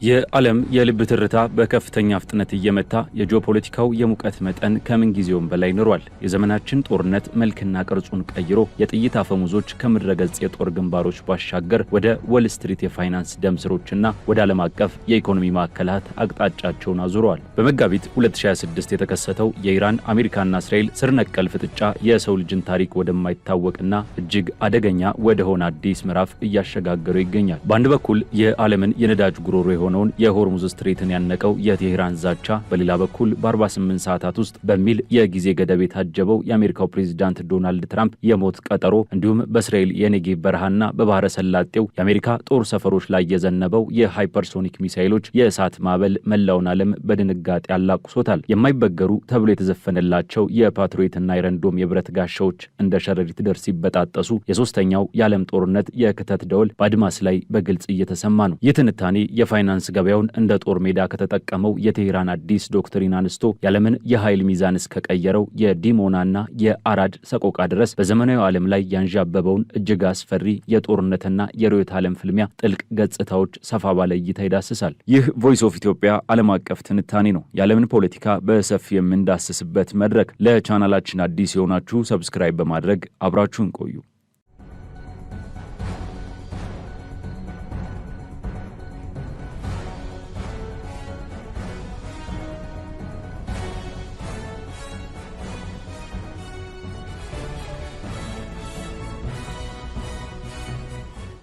የዓለም የልብ ትርታ በከፍተኛ ፍጥነት እየመታ የጂኦፖለቲካው የሙቀት መጠን ከምን ጊዜውም በላይ ኖሯል። የዘመናችን ጦርነት መልክና ቅርጹን ቀይሮ የጥይት አፈሙዞች ከምድረ ገጽ የጦር ግንባሮች ባሻገር ወደ ዎል ስትሪት የፋይናንስ ደምስሮችና ወደ ዓለም አቀፍ የኢኮኖሚ ማዕከላት አቅጣጫቸውን አዙረዋል። በመጋቢት 2026 የተከሰተው የኢራን አሜሪካና እስራኤል ስር ነቀል ፍጥጫ የሰው ልጅን ታሪክ ወደማይታወቅና እጅግ አደገኛ ወደሆነ አዲስ ምዕራፍ እያሸጋገሩ ይገኛል። በአንድ በኩል የዓለምን የነዳጅ ጉሮሮ የሆነውን የሆርሙዝ ስትሬትን ያነቀው የቴህራን ዛቻ፣ በሌላ በኩል በ48 ሰዓታት ውስጥ በሚል የጊዜ ገደብ የታጀበው የአሜሪካው ፕሬዝዳንት ዶናልድ ትራምፕ የሞት ቀጠሮ፣ እንዲሁም በእስራኤል የኔጌቭ በረሃና በባህረ ሰላጤው የአሜሪካ ጦር ሰፈሮች ላይ የዘነበው የሃይፐርሶኒክ ሚሳይሎች የእሳት ማዕበል መላውን ዓለም በድንጋጤ አላቁሶታል። የማይበገሩ ተብሎ የተዘፈነላቸው የፓትሪዮትና አይረንዶም የብረት ጋሻዎች እንደ ሸረሪት ድር ሲበጣጠሱ የሶስተኛው የዓለም ጦርነት የክተት ደወል በአድማስ ላይ በግልጽ እየተሰማ ነው። ይህ ትንታኔ የፋይናንስ ገበያውን እንደ ጦር ሜዳ ከተጠቀመው የቴህራን አዲስ ዶክትሪን አንስቶ የዓለምን የኃይል ሚዛን እስከቀየረው የዲሞናና የአራድ ሰቆቃ ድረስ በዘመናዊ ዓለም ላይ ያንዣበበውን እጅግ አስፈሪ የጦርነትና የርዕዮተ ዓለም ፍልሚያ ጥልቅ ገጽታዎች ሰፋ ባለ እይታ ይዳስሳል። ይህ ቮይስ ኦፍ ኢትዮጵያ ዓለም አቀፍ ትንታኔ ነው። የዓለምን ፖለቲካ በሰፊ የምንዳስስበት መድረክ። ለቻናላችን አዲስ የሆናችሁ ሰብስክራይብ በማድረግ አብራችሁን ቆዩ።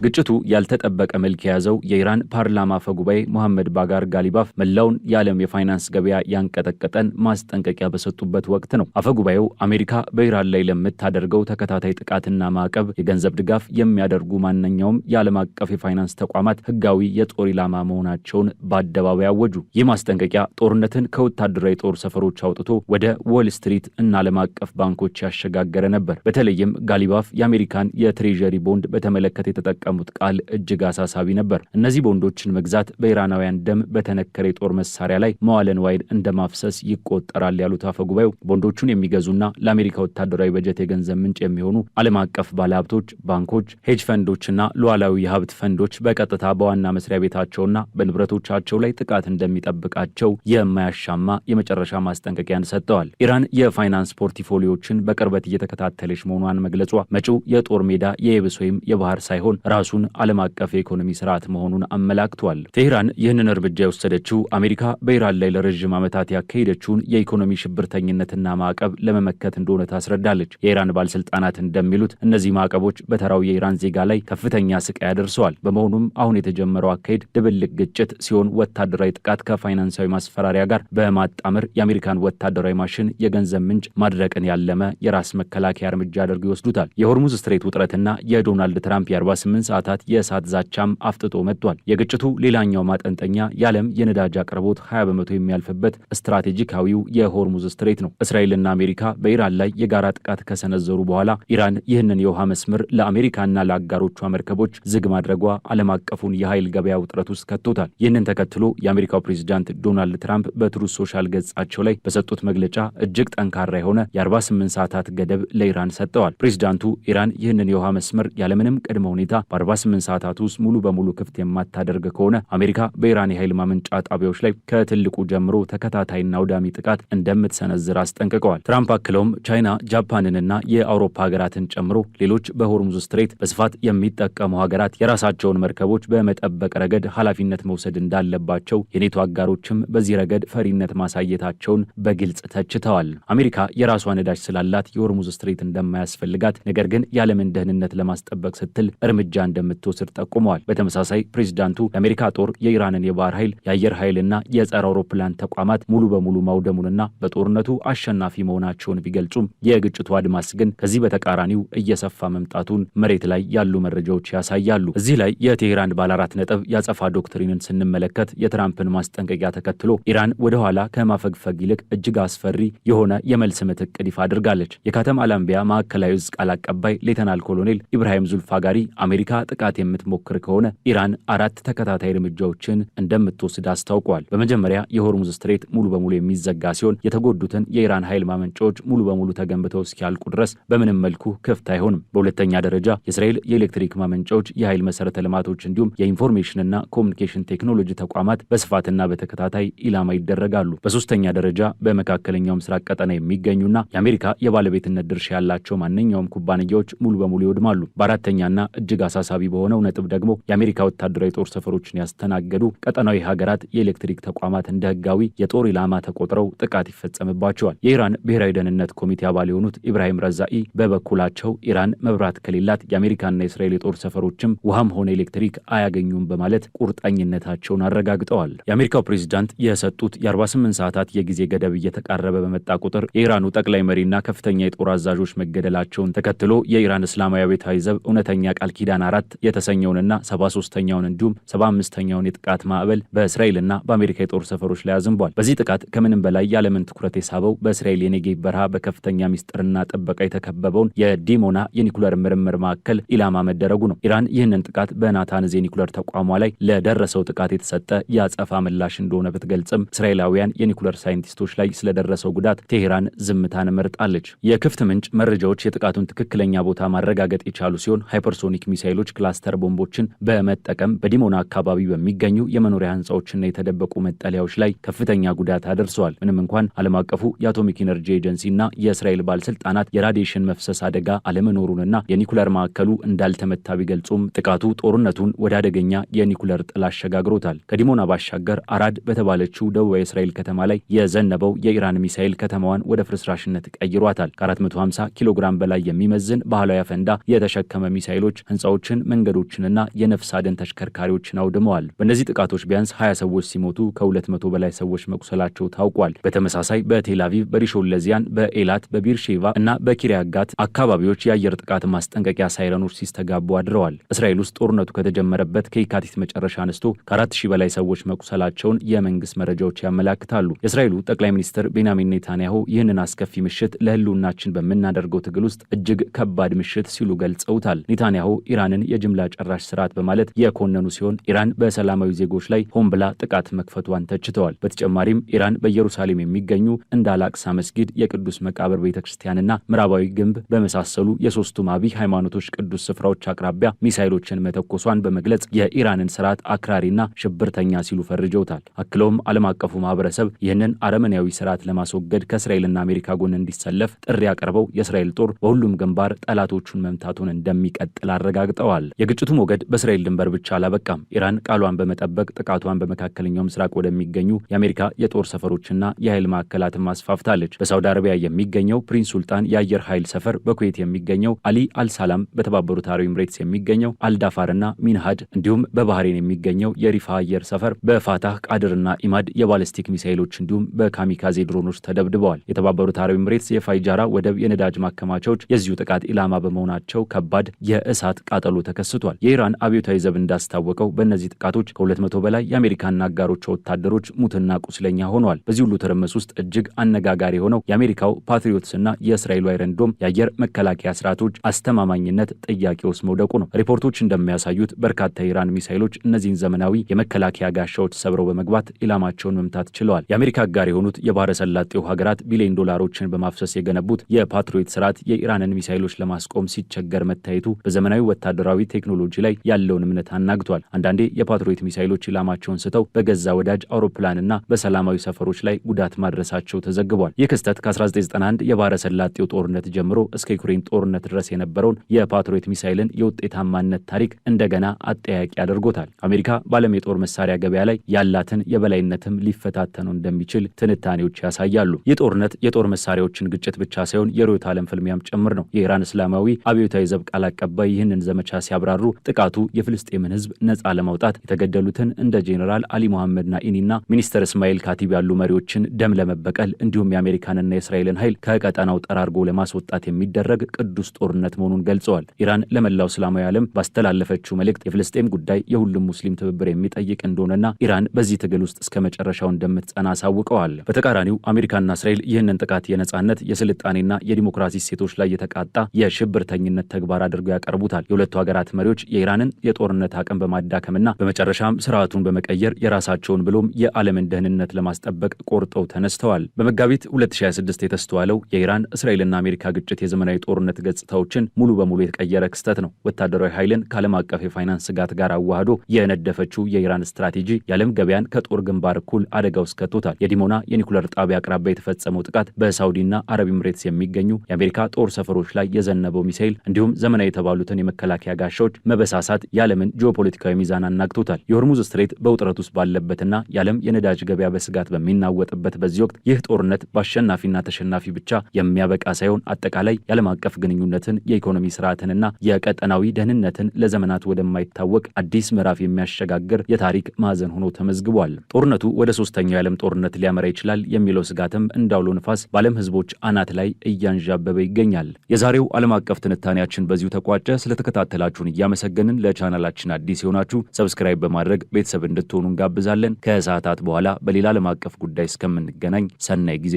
ግጭቱ ያልተጠበቀ መልክ የያዘው የኢራን ፓርላማ አፈ ጉባኤ ሙሐመድ ባጋር ጋሊባፍ መላውን የዓለም የፋይናንስ ገበያ ያንቀጠቀጠን ማስጠንቀቂያ በሰጡበት ወቅት ነው። አፈ ጉባኤው አሜሪካ በኢራን ላይ ለምታደርገው ተከታታይ ጥቃትና ማዕቀብ የገንዘብ ድጋፍ የሚያደርጉ ማንኛውም የዓለም አቀፍ የፋይናንስ ተቋማት ሕጋዊ የጦር ኢላማ መሆናቸውን በአደባባይ አወጁ። ይህ ማስጠንቀቂያ ጦርነትን ከወታደራዊ ጦር ሰፈሮች አውጥቶ ወደ ዎል ስትሪት እና ዓለም አቀፍ ባንኮች ያሸጋገረ ነበር። በተለይም ጋሊባፍ የአሜሪካን የትሬዠሪ ቦንድ በተመለከተ የተጠቀ ሙት ቃል እጅግ አሳሳቢ ነበር። እነዚህ ቦንዶችን መግዛት በኢራናውያን ደም በተነከረ የጦር መሳሪያ ላይ መዋለ ንዋይን እንደማፍሰስ ይቆጠራል ያሉት አፈ ጉባኤው ቦንዶቹን የሚገዙና ለአሜሪካ ወታደራዊ በጀት የገንዘብ ምንጭ የሚሆኑ ዓለም አቀፍ ባለሀብቶች፣ ባንኮች፣ ሄጅ ፈንዶችና ሉዓላዊ የሀብት ፈንዶች በቀጥታ በዋና መስሪያ ቤታቸውና በንብረቶቻቸው ላይ ጥቃት እንደሚጠብቃቸው የማያሻማ የመጨረሻ ማስጠንቀቂያን ሰጥተዋል። ኢራን የፋይናንስ ፖርትፎሊዮችን በቅርበት እየተከታተለች መሆኗን መግለጿ መጪው የጦር ሜዳ የየብስ ወይም የባህር ሳይሆን ራሱን ዓለም አቀፍ የኢኮኖሚ ስርዓት መሆኑን አመላክቷል። ቴህራን ይህንን እርምጃ የወሰደችው አሜሪካ በኢራን ላይ ለረዥም ዓመታት ያካሄደችውን የኢኮኖሚ ሽብርተኝነትና ማዕቀብ ለመመከት እንደሆነ ታስረዳለች። የኢራን ባለስልጣናት እንደሚሉት እነዚህ ማዕቀቦች በተራው የኢራን ዜጋ ላይ ከፍተኛ ስቃይ አደርሰዋል። በመሆኑም አሁን የተጀመረው አካሄድ ድብልቅ ግጭት ሲሆን ወታደራዊ ጥቃት ከፋይናንሳዊ ማስፈራሪያ ጋር በማጣመር የአሜሪካን ወታደራዊ ማሽን የገንዘብ ምንጭ ማድረቅን ያለመ የራስ መከላከያ እርምጃ አድርገው ይወስዱታል። የሆርሙዝ ስትሬት ውጥረትና የዶናልድ ትራምፕ የ48 ሰዓታት የእሳት ዛቻም አፍጥጦ መጥቷል። የግጭቱ ሌላኛው ማጠንጠኛ የዓለም የነዳጅ አቅርቦት 20 በመቶ የሚያልፍበት ስትራቴጂካዊው የሆርሙዝ ስትሬት ነው። እስራኤልና አሜሪካ በኢራን ላይ የጋራ ጥቃት ከሰነዘሩ በኋላ ኢራን ይህንን የውሃ መስመር ለአሜሪካና ለአጋሮቿ መርከቦች ዝግ ማድረጓ ዓለም አቀፉን የኃይል ገበያ ውጥረት ውስጥ ከቶታል። ይህንን ተከትሎ የአሜሪካው ፕሬዝዳንት ዶናልድ ትራምፕ በትሩዝ ሶሻል ገጻቸው ላይ በሰጡት መግለጫ እጅግ ጠንካራ የሆነ የ48 ሰዓታት ገደብ ለኢራን ሰጥተዋል። ፕሬዝዳንቱ ኢራን ይህንን የውሃ መስመር ያለምንም ቅድመ ሁኔታ በ48 ሰዓታት ውስጥ ሙሉ በሙሉ ክፍት የማታደርግ ከሆነ አሜሪካ በኢራን የኃይል ማመንጫ ጣቢያዎች ላይ ከትልቁ ጀምሮ ተከታታይና አውዳሚ ጥቃት እንደምትሰነዝር አስጠንቅቀዋል። ትራምፕ አክለውም ቻይና፣ ጃፓንንና የአውሮፓ ሀገራትን ጨምሮ ሌሎች በሆርሙዝ ስትሬት በስፋት የሚጠቀሙ ሀገራት የራሳቸውን መርከቦች በመጠበቅ ረገድ ኃላፊነት መውሰድ እንዳለባቸው፣ የኔቶ አጋሮችም በዚህ ረገድ ፈሪነት ማሳየታቸውን በግልጽ ተችተዋል። አሜሪካ የራሷ ነዳጅ ስላላት የሆርሙዝ ስትሬት እንደማያስፈልጋት፣ ነገር ግን የዓለምን ደህንነት ለማስጠበቅ ስትል እርምጃ እንደምትወስድ ጠቁመዋል። በተመሳሳይ ፕሬዝዳንቱ የአሜሪካ ጦር የኢራንን የባህር ኃይል፣ የአየር ኃይልና የጸረ አውሮፕላን ተቋማት ሙሉ በሙሉ ማውደሙንና በጦርነቱ አሸናፊ መሆናቸውን ቢገልጹም የግጭቱ አድማስ ግን ከዚህ በተቃራኒው እየሰፋ መምጣቱን መሬት ላይ ያሉ መረጃዎች ያሳያሉ። እዚህ ላይ የቴህራን ባለ 4 ነጥብ ያጸፋ ዶክትሪንን ስንመለከት የትራምፕን ማስጠንቀቂያ ተከትሎ ኢራን ወደ ኋላ ከማፈግፈግ ይልቅ እጅግ አስፈሪ የሆነ የመልስ ምት ዕቅድ ይፋ አድርጋለች። የካተም አላምቢያ ማዕከላዊ ዕዝ ቃል አቀባይ ሌተናል ኮሎኔል ኢብራሂም ዙልፋጋሪ አሜሪካ ጥቃት የምትሞክር ከሆነ ኢራን 4 ተከታታይ እርምጃዎችን እንደምትወስድ አስታውቋል። በመጀመሪያ የሆርሙዝ ስትሬት ሙሉ በሙሉ የሚዘጋ ሲሆን የተጎዱትን የኢራን ኃይል ማመንጫዎች ሙሉ በሙሉ ተገንብተው እስኪያልቁ ድረስ በምንም መልኩ ክፍት አይሆንም። በሁለተኛ ደረጃ የእስራኤል የኤሌክትሪክ ማመንጫዎች፣ የኃይል መሰረተ ልማቶች እንዲሁም የኢንፎርሜሽንና ኮሚኒኬሽን ቴክኖሎጂ ተቋማት በስፋትና በተከታታይ ኢላማ ይደረጋሉ። በሶስተኛ ደረጃ በመካከለኛው ምስራቅ ቀጠና የሚገኙና የአሜሪካ የባለቤትነት ድርሻ ያላቸው ማንኛውም ኩባንያዎች ሙሉ በሙሉ ይወድማሉ። በአራተኛና እጅግ አሳሳቢ በሆነው ነጥብ ደግሞ የአሜሪካ ወታደራዊ ጦር ሰፈሮችን ያስተናገዱ ቀጠናዊ ሀገራት የኤሌክትሪክ ተቋማት እንደ ህጋዊ የጦር ኢላማ ተቆጥረው ጥቃት ይፈጸምባቸዋል። የኢራን ብሔራዊ ደህንነት ኮሚቴ አባል የሆኑት ኢብራሂም ረዛኢ በበኩላቸው ኢራን መብራት ከሌላት የአሜሪካና የእስራኤል የጦር ሰፈሮችም ውሃም ሆነ ኤሌክትሪክ አያገኙም በማለት ቁርጠኝነታቸውን አረጋግጠዋል። የአሜሪካው ፕሬዚዳንት የሰጡት የ48 ሰዓታት የጊዜ ገደብ እየተቃረበ በመጣ ቁጥር የኢራኑ ጠቅላይ መሪና ከፍተኛ የጦር አዛዦች መገደላቸውን ተከትሎ የኢራን እስላማዊ አብዮታዊ ዘብ እውነተኛ ቃል ኪዳን 4 የተሰኘውንና 73ኛውን እንዲሁም 75ኛውን የጥቃት ማዕበል በእስራኤልና በአሜሪካ የጦር ሰፈሮች ላይ አዝንቧል። በዚህ ጥቃት ከምንም በላይ የዓለምን ትኩረት የሳበው በእስራኤል የኔጌቭ በረሃ በከፍተኛ ሚስጥርና ጥበቃ የተከበበውን የዲሞና የኒኩለር ምርምር ማዕከል ኢላማ መደረጉ ነው። ኢራን ይህንን ጥቃት በናታንዝ የኒኩለር ተቋሟ ላይ ለደረሰው ጥቃት የተሰጠ የአጸፋ ምላሽ እንደሆነ ብትገልጽም እስራኤላውያን የኒኩለር ሳይንቲስቶች ላይ ስለደረሰው ጉዳት ቴሄራን ዝምታን መርጣለች። የክፍት ምንጭ መረጃዎች የጥቃቱን ትክክለኛ ቦታ ማረጋገጥ የቻሉ ሲሆን ሃይፐርሶኒክ ሚሳይሎች ክላስተር ቦምቦችን በመጠቀም በዲሞና አካባቢ በሚገኙ የመኖሪያ ህንፃዎችና የተደበቁ መጠለያዎች ላይ ከፍተኛ ጉዳት አደርሰዋል። ምንም እንኳን ዓለም አቀፉ የአቶሚክ ኢነርጂ ኤጀንሲና የእስራኤል ባለስልጣናት የራዲዬሽን መፍሰስ አደጋ አለመኖሩንና የኒኩለር ማዕከሉ እንዳልተመታ ቢገልጹም ጥቃቱ ጦርነቱን ወደ አደገኛ የኒኩለር ጥላ አሸጋግሮታል። ከዲሞና ባሻገር አራድ በተባለችው ደቡባዊ እስራኤል ከተማ ላይ የዘነበው የኢራን ሚሳኤል ከተማዋን ወደ ፍርስራሽነት ቀይሯታል። ከ450 ኪሎ ግራም በላይ የሚመዝን ባህላዊ አፈንዳ የተሸከመ ሚሳኤሎች ህንፃዎችን፣ መንገዶችንና የነፍስ አድን ተሽከርካሪዎችን አውድመዋል። በእነዚህ ጥቃቶች ቢያንስ 20 ሰዎች ሲሞቱ ከ200 በላይ ሰዎች መቁሰላቸው ታውቋል። በተመሳሳይ በቴል አቪቭ፣ በሪሾን ለዚያን፣ በኤላት፣ በቢርሼቫ እና በኪሪያጋት አካባቢዎች የአየር ጥቃት ማስጠንቀቂያ ሳይረኖች ሲስተጋቡ አድረዋል። እስራኤል ውስጥ ጦርነቱ ከተጀመረበት ከየካቲት መጨረሻ አንስቶ ከ4000 በላይ ሰዎች መቁሰላቸውን የመንግስት መረጃዎች ያመላክታሉ። የእስራኤሉ ጠቅላይ ሚኒስትር ቤንያሚን ኔታንያሁ ይህንን አስከፊ ምሽት ለህልውናችን በምናደርገው ትግል ውስጥ እጅግ ከባድ ምሽት ሲሉ ገልጸውታል። ኔታንያሁ ኢራንን የጅምላ ጨራሽ ስርዓት በማለት የኮነኑ ሲሆን ኢራን በሰላማዊ ዜጎች ላይ ሆን ብላ ጥቃት መክፈቷን ተችተዋል። በተጨማሪም ኢራን በኢየሩሳሌም የሚገኙ እንደ አላቅሳ መስጊድ፣ የቅዱስ መቃብር ቤተክርስቲያንና ምዕራባዊ ግንብ በመሳሰሉ የሶስቱም አብይ ሃይማኖቶች ቅዱስ ስፍራዎች አቅራቢያ ሚሳይሎችን መተኮሷን በመግለጽ የኢራንን ስርዓት አክራሪና ሽብርተኛ ሲሉ ፈርጀውታል። አክለውም ዓለም አቀፉ ማህበረሰብ ይህንን አረመኔያዊ ስርዓት ለማስወገድ ከእስራኤልና አሜሪካ ጎን እንዲሰለፍ ጥሪ አቀርበው የእስራኤል ጦር በሁሉም ግንባር ጠላቶቹን መምታቱን እንደሚቀጥል አረጋግጠዋል። የግጭቱ ሞገድ በእስራኤል ድንበር ብቻ አላበቃም። ኢራን ቃሏን በመጠበቅ ጥቃቷን በመካከለኛው ምስራቅ ወደሚገኙ የአሜሪካ የጦር ሰፈሮችና የኃይል ማዕከላትን ማስፋፍታለች። በሳውዲ አረቢያ የሚገኘው ፕሪንስ ሱልጣን የአየር ኃይል ሰፈር፣ በኩዌት የሚገኘው አሊ አልሳላም፣ በተባበሩት አረብ ኤምሬትስ የሚገኘው አልዳፋርና ሚንሃድ እንዲሁም በባህሬን የሚገኘው የሪፋ አየር ሰፈር በፋታህ ቃድርና ኢማድ የባለስቲክ ሚሳይሎች እንዲሁም በካሚካዜ ድሮኖች ተደብድበዋል። የተባበሩት አረብ ኤምሬትስ የፋይጃራ ወደብ የነዳጅ ማከማቻዎች የዚሁ ጥቃት ኢላማ በመሆናቸው ከባድ የእሳት ቃጠሎ ተከስቷል። የኢራን አብዮታዊ ዘብ እንዳስታወቀው በእነዚህ ጥቃቶች ከ200 በላይ የአሜሪካና አጋሮቿ ወታደሮች ሙትና ቁስለኛ ሆነዋል። በዚህ ሁሉ ትርምስ ውስጥ እጅግ አነጋጋሪ የሆነው የአሜሪካው ፓትሪዮትስና የእስራኤሉ አይረን ዶም የአየር መከላከያ ስርዓቶች አስተማማኝነት ጥያቄ ውስጥ መውደቁ ነው። ሪፖርቶች እንደሚያሳዩት በርካታ የኢራን ሚሳይሎች እነዚህን ዘመናዊ የመከላከያ ጋሻዎች ሰብረው በመግባት ኢላማቸውን መምታት ችለዋል። የአሜሪካ አጋር የሆኑት የባህረ ሰላጤው ሀገራት ቢሊዮን ዶላሮችን በማፍሰስ የገነቡት የፓትሪዮት ስርዓት የኢራንን ሚሳይሎች ለማስቆም ሲቸገር መታየቱ በዘመናዊ ወታደራዊ ቴክኖሎጂ ላይ ያለውን እምነት አናግቷል። አንዳንዴ የፓትሪዮት ሚሳይሎች ኢላማቸውን ስተው በገዛ ወዳጅ አውሮፕላንና በሰላማዊ ሰፈሮች ላይ ጉዳት ማድረሳቸው ተዘግቧል። ይህ ክስተት ከ1991 የባህረ ሰላጤው ጦርነት ጀምሮ እስከ ዩክሬን ጦርነት ድረስ የነበረውን የፓትሪዮት ሚሳይልን የውጤታማነት ታሪክ እንደገና አጠያቂ አድርጎታል። አሜሪካ በዓለም የጦር መሳሪያ ገበያ ላይ ያላትን የበላይነትም ሊፈታተኑ እንደሚችል ትንታኔዎች ያሳያሉ። ይህ ጦርነት የጦር መሳሪያዎችን ግጭት ብቻ ሳይሆን የርዕዮተ ዓለም ፍልሚያም ጭምር ነው። የኢራን እስላማዊ አብዮታዊ ዘብ ቃል አቀባይ ይህንን ዘመቻ ሲያብራሩ ጥቃቱ የፍልስጤምን ሕዝብ ነጻ ለማውጣት የተገደሉትን እንደ ጄኔራል አሊ መሐመድ ናኢኒና ሚኒስተር እስማኤል ካቲብ ያሉ መሪዎችን ደም ለመበቀል እንዲሁም የአሜሪካንና የእስራኤልን ኃይል ከቀጠናው ጠራርጎ ለማስወጣት የሚደረግ ቅዱስ ጦርነት መሆኑን ገልጸዋል። ኢራን ለመላው እስላማዊ ዓለም ባስተላለፈችው መልእክት የፍልስጤም ጉዳይ የሁሉም ሙስሊም ትብብር የሚጠይቅ እንደሆነና ኢራን በዚህ ትግል ውስጥ እስከ መጨረሻው እንደምትጸና አሳውቀዋል። በተቃራኒው አሜሪካና እስራኤል ይህንን ጥቃት የነጻነት የስልጣኔና የዲሞክራሲ ሴቶች ላይ የተቃጣ የሽብርተኝነት ተግባር አድርገው ያቀርቡታል። የሁለቱ ሀገራት መሪዎች የኢራንን የጦርነት አቅም በማዳከምና በመጨረሻም ስርዓቱን በመቀየር የራሳቸውን ብሎም የዓለምን ደህንነት ለማስጠበቅ ቆርጠው ተነስተዋል። በመጋቢት 2026 የተስተዋለው የኢራን እስራኤልና አሜሪካ ግጭት የዘመናዊ ጦርነት ገጽታዎችን ሙሉ በሙሉ የተቀየረ ክስተት ነው። ወታደራዊ ኃይልን ከዓለም አቀፍ የፋይናንስ ስጋት ጋር አዋህዶ የነደፈችው የኢራን ስትራቴጂ የዓለም ገበያን ከጦር ግንባር እኩል አደጋ ውስጥ ከቶታል። የዲሞና የኒኩለር ጣቢያ አቅራቢያ የተፈጸመው ጥቃት በሳውዲና አረብ ኤምሬትስ የሚገኙ የአሜሪካ ጦር ሰፈሮች ላይ የዘነበው ሚሳኤል እንዲሁም ዘመናዊ የተባሉትን የመከላከያ ጋሻዎች መበሳሳት የዓለምን ጂኦፖለቲካዊ ሚዛን አናግቶታል። የሆርሙዝ ስትሬት በውጥረት ውስጥ ባለበትና የዓለም የነዳጅ ገበያ በስጋት በሚናወጥበት በዚህ ወቅት ይህ ጦርነት በአሸናፊና ተሸናፊ ብቻ የሚያበቃ ሳይሆን አጠቃላይ የዓለም አቀፍ ግንኙነትን፣ የኢኮኖሚ ስርዓትንና የቀጠናዊ ደህንነትን ለዘመናት ወደማይታወቅ አዲስ ምዕራፍ የሚያሸጋግር የታሪክ ማዕዘን ሆኖ ተመዝግቧል። ጦርነቱ ወደ ሶስተኛው የዓለም ጦርነት ሊያመራ ይችላል የሚለው ስጋትም እንዳውሎ ንፋስ በዓለም ህዝቦች አናት ላይ እያንዣበበ ይገኛል። የዛሬው ዓለም አቀፍ ትንታኔያችን በዚሁ ተቋጨ። ስለተከታተላችሁን እያመሰገንን ለቻናላችን አዲስ የሆናችሁ ሰብስክራይብ በማድረግ ቤተሰብ እንድትሆኑ እንጋብዛለን። ከሰዓታት በኋላ በሌላ ዓለም አቀፍ ጉዳይ እስከምንገናኝ ሰናይ ጊዜ